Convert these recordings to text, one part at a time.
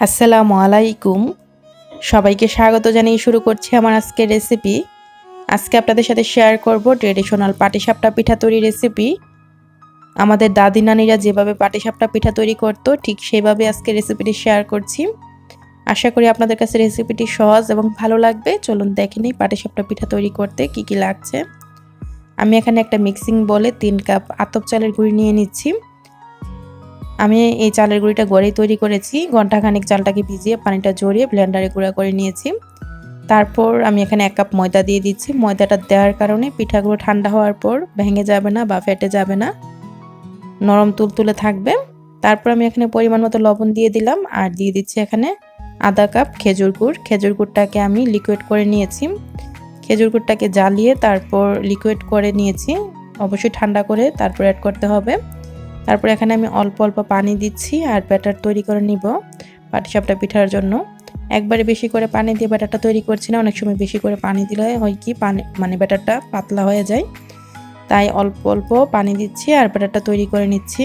আসসালামু আলাইকুম। সবাইকে স্বাগত জানিয়ে শুরু করছি আমার আজকের রেসিপি। আজকে আপনাদের সাথে শেয়ার করব ট্রেডিশনাল পাটিসাপটা পিঠা তৈরির রেসিপি। আমাদের দাদি নানিরা যেভাবে পাটিসাপটা পিঠা তৈরি করতো ঠিক সেভাবে আজকে রেসিপিটি শেয়ার করছি। আশা করি আপনাদের কাছে রেসিপিটি সহজ এবং ভালো লাগবে। চলুন দেখে নিই পাটিসাপটা পিঠা তৈরি করতে কি কি লাগছে। আমি এখানে একটা মিক্সিং বলে 3 কাপ আতপ চালের গুঁড়ি নিয়ে নিচ্ছি। আমি এই চালের গুঁড়িটা ঘরেই তৈরি করেছি। ঘন্টাখানেক চালটাকে ভিজিয়ে পানিটা ঝরিয়ে ব্লেন্ডারে গুঁড়া করে নিয়েছি। তারপর আমি এখানে 1 কাপ ময়দা দিয়ে দিচ্ছি। ময়দাটা দেওয়ার কারণে পিঠাগুলো ঠান্ডা হওয়ার পর ভেঙে যাবে না বা ফেটে যাবে না, নরম তুলতুলে থাকবে। তারপর আমি এখানে পরিমাণ মতো লবণ দিয়ে দিলাম আর দিয়ে দিচ্ছি এখানে আধা কাপ খেজুর গুড়। খেজুর গুড়টাকে আমি লিকুইড করে নিয়েছি। খেজুর গুড়টাকে জ্বালিয়ে তারপর লিকুইড করে নিয়েছি, অবশ্যই ঠান্ডা করে তারপর অ্যাড করতে হবে। তারপর এখানে আমি অল্প অল্প পানি দিচ্ছি আর ব্যাটার তৈরি করে নিব পাটিসাপটা পিঠার জন্য। একবারে বেশি করে পানি দিয়ে ব্যাটারটা তৈরি করছি না, অনেক সময় বেশি করে পানি দিলে হয় কি পানি ব্যাটারটা পাতলা হয়ে যায়, তাই অল্প অল্প পানি দিচ্ছি আর ব্যাটারটা তৈরি করে নিচ্ছি।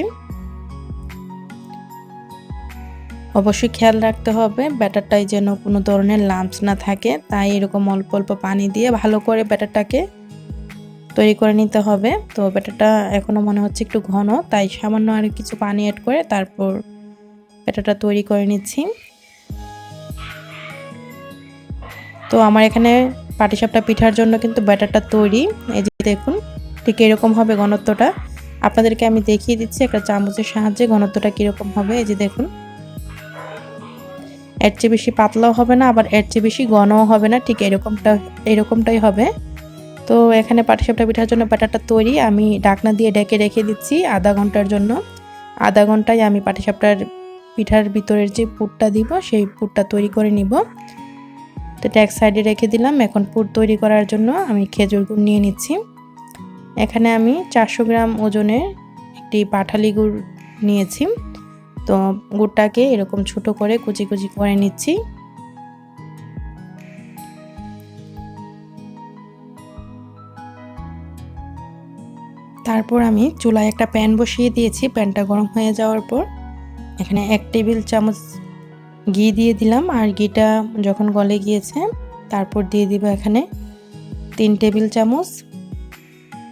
অবশ্যই খেয়াল রাখতে হবে ব্যাটারটায় যেন কোনো ধরনের লাম্পস না থাকে, তাই এরকম অল্প অল্প পানি দিয়ে ভালো করে ব্যাটারটাকে তৈরি করে নিতে হবে। তো ব্যাটারটা এখনও মনে হচ্ছে একটু ঘন, তাই সামান্য আর কিছু পানি অ্যাড করে তারপর ব্যাটারটা তৈরি করে নিচ্ছি। তো আমার এখানে পাটিসাপটা পিঠার জন্য কিন্তু ব্যাটারটা তৈরি। এই যে দেখুন ঠিক এরকম হবে ঘনত্বটা। আপনাদেরকে আমি দেখিয়ে দিচ্ছি একটা চামচের সাহায্যে ঘনত্বটা কীরকম হবে। এই যে দেখুন, এর চেয়ে বেশি পাতলাও হবে না, আবার এর চেয়ে বেশি ঘনও হবে না, ঠিক এরকমটাই হবে। তো এখানে পাটিসাপটা পিঠার জন্য ব্যাটারটা তৈরি। আমি ঢাকনা দিয়ে ঢেকে রেখে দিচ্ছি আধা ঘন্টার জন্য। আধা ঘন্টায় আমি পাটিসাপটার পিঠার ভিতরের যে পুরটা দিব সেই পুরটা তৈরি করে নিব। তো এটা এক সাইডে রেখে দিলাম। এখন পুর তৈরি করার জন্য আমি খেজুর গুড় নিয়ে নিচ্ছি। এখানে আমি 400 গ্রাম ওজনের একটি পাটালি গুড় নিয়েছি। তো গুড়টাকে এরকম ছোট করে কুচি কুচি করে নিচ্ছি। তারপর আমি চুলায় একটা প্যান বসিয়ে দিয়েছি। প্যানটা গরম হয়ে যাওয়ার পর এখানে 1 টেবিল চামচ ঘি দিয়ে দিলাম আর ঘিটা যখন গলে গিয়েছে তারপর দিয়ে দিব এখানে 3 টেবিল চামচ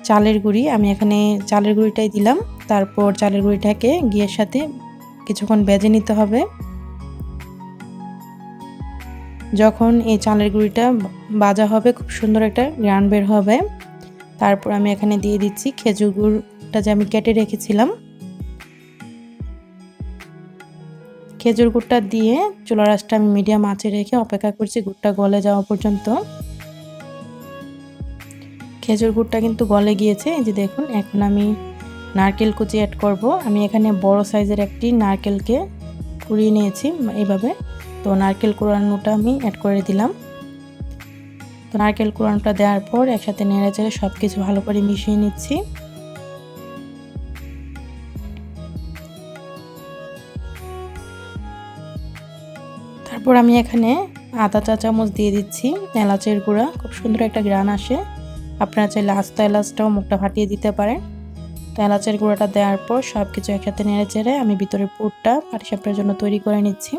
চালের গুঁড়ি। আমি এখানে চালের গুঁড়িটাই দিলাম। তারপর চালের গুঁড়িটাকে ঘিয়ের সাথে কিছুক্ষণ ভেজে নিতে হবে। যখন এই চালের গুঁড়িটা ভাজা হবে খুব সুন্দর একটা ঘ্রাণ বের হবে। তারপর আমি এখানে দিয়ে দিচ্ছি খেজুর গুড়টা যে আমি কেটে রেখেছিলাম। খেজুর গুড়টা দিয়ে চুলার আঁচটা আমি মিডিয়াম আঁচে রেখে অপেক্ষা করছি গুড়টা গলে যাওয়া পর্যন্ত। খেজুর গুড়টা কিন্তু গলে গিয়েছে। এই যে দেখুন, এখন আমি নারকেল কুচি অ্যাড করব। আমি এখানে বড় সাইজের একটি নারকেলকে কুড়িয়ে নিয়েছি এইভাবে। তো নারকেল কুড়ানোটা আমি অ্যাড করে দিলাম। তো নারকেল কুড়ানোটা দেওয়ার পর একসাথে নেড়ে চেড়ে সব কিছু ভালো করে মিশিয়ে নিচ্ছি। তারপর আমি এখানে আধা চা চামচ দিয়ে দিচ্ছি এলাচের গুঁড়া। খুব সুন্দর একটা ঘ্রাণ আসে। আপনারা চাইলে আস্ত এলাচটাও মুখটা ফাটিয়ে দিতে পারেন। তো এলাচের গুঁড়াটা দেওয়ার পর সব কিছু একসাথে নেড়ে চেড়ে আমি ভিতরের পুরটা পাটিসাপটার জন্য তৈরি করে নিচ্ছি।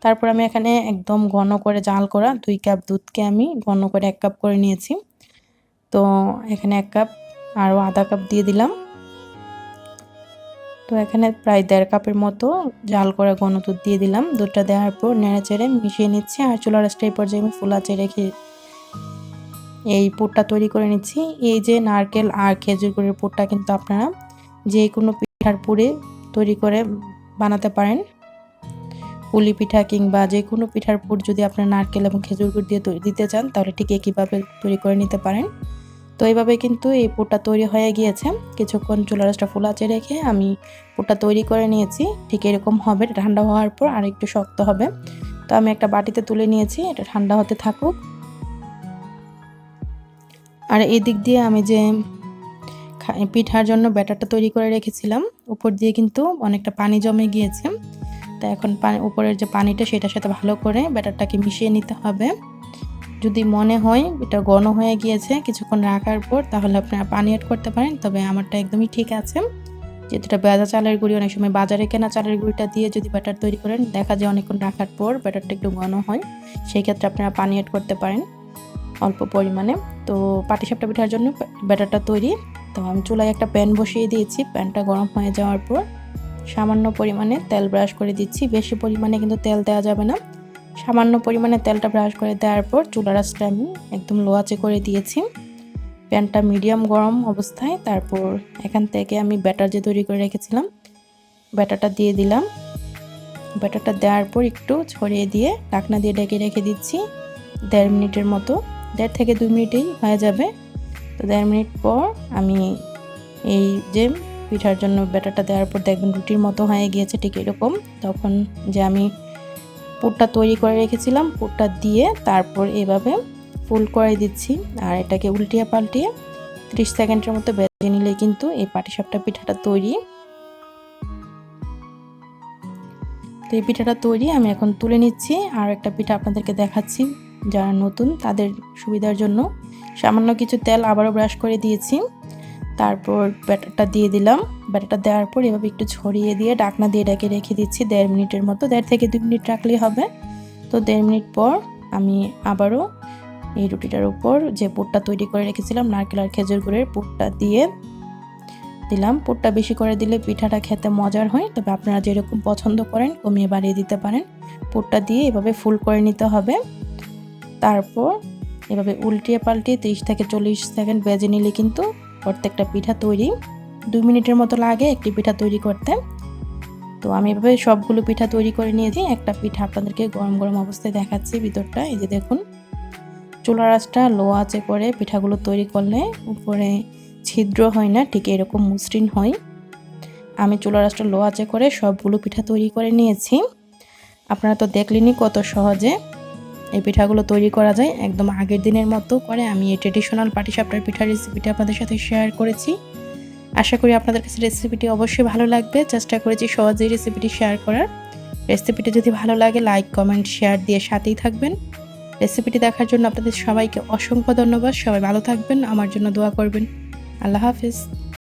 তারপর আমি এখানে একদম ঘন করে জাল করা 2 কাপ দুধকে আমি ঘন করে 1 কাপ করে নিয়েছি। তো এখানে 1 কাপ আরও আধা কাপ দিয়ে দিলাম। তো এখানে প্রায় 1.5 কাপের মতো জাল করা ঘন দুধ দিয়ে দিলাম। দুধটা দেওয়ার পর নেড়ে চেড়ে মিশিয়ে নিচ্ছি আর চুলার আঁচটা এই পর্যায়ে আমি ফুল আঁচে রেখে এই পুরটা তৈরি করে নিচ্ছি। এই যে নারকেল আর খেজুর গুড়ের পুরটা কিন্তু আপনারা যে কোনো পিঠার পুরে তৈরি করে বানাতে পারেন। পুলি পিঠা কিংবা যে কোনো পিঠার পুর যদি আপনারা নারকেল এবং খেজুর গুড় দিয়ে দিতে চান তাহলে ঠিক একইভাবে তৈরি করে নিতে পারেন। তো এইভাবে কিন্তু এই পুরটা তৈরি হয়ে গিয়েছে। কিছুক্ষণ চুলার আঁচটা ফুল আঁচে রেখে আমি পুরটা তৈরি করে নিয়েছি। ঠিক এরকম হবে। ঠান্ডা হওয়ার পর আর একটু শক্ত হবে। তো আমি একটা বাটিতে তুলে নিয়েছি, এটা ঠান্ডা হতে থাকুক। আর এই দিক দিয়ে আমি যে পিঠার জন্য ব্যাটারটা তৈরি করে রেখেছিলাম উপর দিয়ে কিন্তু অনেকটা পানি জমে গিয়েছে। তো এখন উপরের যে পানিটা সেটার সাথে ভালো করে ব্যাটারটাকে মিশিয়ে নিতে হবে। যদি মনে হয় এটা ঘন হয়ে গিয়েছে কিছুক্ষণ রাখার পর তাহলে আপনারা পানি অ্যাড করতে পারেন, তবে আমারটা একদমই ঠিক আছে। যেহেতু এটা ভেজা চালের গুঁড়ি, অনেক সময় বাজারে কেনা চালের গুঁড়িটা দিয়ে যদি ব্যাটার তৈরি করেন দেখা যায় অনেকক্ষণ রাখার পর ব্যাটারটা একটু ঘন হয়, সেই ক্ষেত্রে আপনারা পানি অ্যাড করতে পারেন অল্প পরিমাণে। তো পাটিসাপটা পিঠার জন্য ব্যাটারটা তৈরি। তো আমি চুলায় একটা প্যান বসিয়ে দিয়েছি, প্যানটা গরম হয়ে যাওয়ার পর সামান্য পরিমাণে তেল ব্রাশ করে দিচ্ছি, বেশি পরিমাণে কিন্তু তেল দেওয়া যাবে না, সামান্য পরিমাণে তেলটা ব্রাশ করে দেওয়ার পর চুলার আঁচটা আমি একদম লো আঁচে করে দিয়েছি, প্যানটা মিডিয়াম গরম অবস্থায়। তারপর এখান থেকে আমি ব্যাটার যে তৈরি করে রেখেছিলাম ব্যাটারটা দিয়ে দিলাম, ব্যাটারটা দেওয়ার পর একটু ছড়িয়ে দিয়ে ঢাকনা দিয়ে ঢেকে রেখে দিচ্ছি 1.5 মিনিটের মতো, 1.5 থেকে 2 মিনিটেই হয়ে যাবে। তো 1.5 মিনিট পর আমি এই যে পিঠার জন্য ব্যাটারটা দেওয়ার পর দেখবেন রুটির মতো হয়ে গিয়েছে ঠিক এরকম। তখন যে আমি পুরটা তৈরি করে রেখেছিলাম পুরটা দিয়ে তারপর এভাবে ফুল করে দিচ্ছি, আর এটাকে উল্টিয়ে পাল্টিয়ে 30 সেকেন্ডের মতো ভেজে নিলে কিন্তু এই পাটিসাপটা পিঠাটা তৈরি। তো এই পিঠাটা তৈরি আমি এখন তুলে নিচ্ছি। আর একটা পিঠা আপনাদেরকে দেখাচ্ছি যারা নতুন তাদের সুবিধার জন্য। সামান্য কিছু তেল আবারও ব্রাশ করে দিয়েছি, তারপর ব্যাটারটা দিয়ে দিলাম, ব্যাটারটা দেওয়ার পর এভাবে একটু ছড়িয়ে দিয়ে ঢাকনা দিয়ে ঢেকে রেখে দিচ্ছি 1.5 মিনিটের মতো, 1.5 থেকে 2 মিনিট রাখলেই হবে। তো 1.5 মিনিট পর আমি আবারও এই রুটিটার উপর যে পুরটা তৈরি করে রেখেছিলাম নারকেল আর খেজুর গুড়ের পুরটা দিয়ে দিলাম। পুরটা বেশি করে দিলে পিঠাটা খেতে মজার হয়, তবে আপনারা যেরকম পছন্দ করেন কমিয়ে বাড়িয়ে দিতে পারেন। পুরটা দিয়ে এভাবে ফুল করে নিতে হবে, তারপর এভাবে উল্টিয়ে পাল্টিয়ে 30 থেকে 40 সেকেন্ড ভেজে নিলে কিন্তু প্রত্যেকটা পিঠা তৈরি। 2 মিনিটের মতো লাগে একটি পিঠা তৈরি করতে। তো আমি এভাবে সবগুলো পিঠা তৈরি করে নিয়েছি। একটা পিঠা আপনাদেরকে গরম গরম অবস্থায় দেখাচ্ছি ভিতরটা, এই যে দেখুন। চুলার আঁচটা লো আঁচে করে পিঠাগুলো তৈরি করলে উপরে ছিদ্র হয় না, ঠিক এরকম মসৃণ হয়। আমি চুলার আঁচটা লো আঁচে করে সবগুলো পিঠা তৈরি করে নিয়েছি। আপনারা তো দেখলেনই কত সহজে এই পিঠাগুলো তৈরি করা যায়। একদম আগের দিনের মতো করে আমি এই ট্রেডিশনাল পাটিসাপটার পিঠার রেসিপিটা আপনাদের সাথে শেয়ার করেছি। আশা করি আপনাদের কাছে রেসিপিটি অবশ্যই ভালো লাগবে। চেষ্টা করেছি সহজেই রেসিপিটি শেয়ার করার। রেসিপিটি যদি ভালো লাগে লাইক কমেন্ট শেয়ার দিয়ে সাথেই থাকবেন। রেসিপিটি দেখার জন্য আপনাদের সবাইকে অসংখ্য ধন্যবাদ। সবাই ভালো থাকবেন, আমার জন্য দোয়া করবেন। আল্লাহ হাফিজ।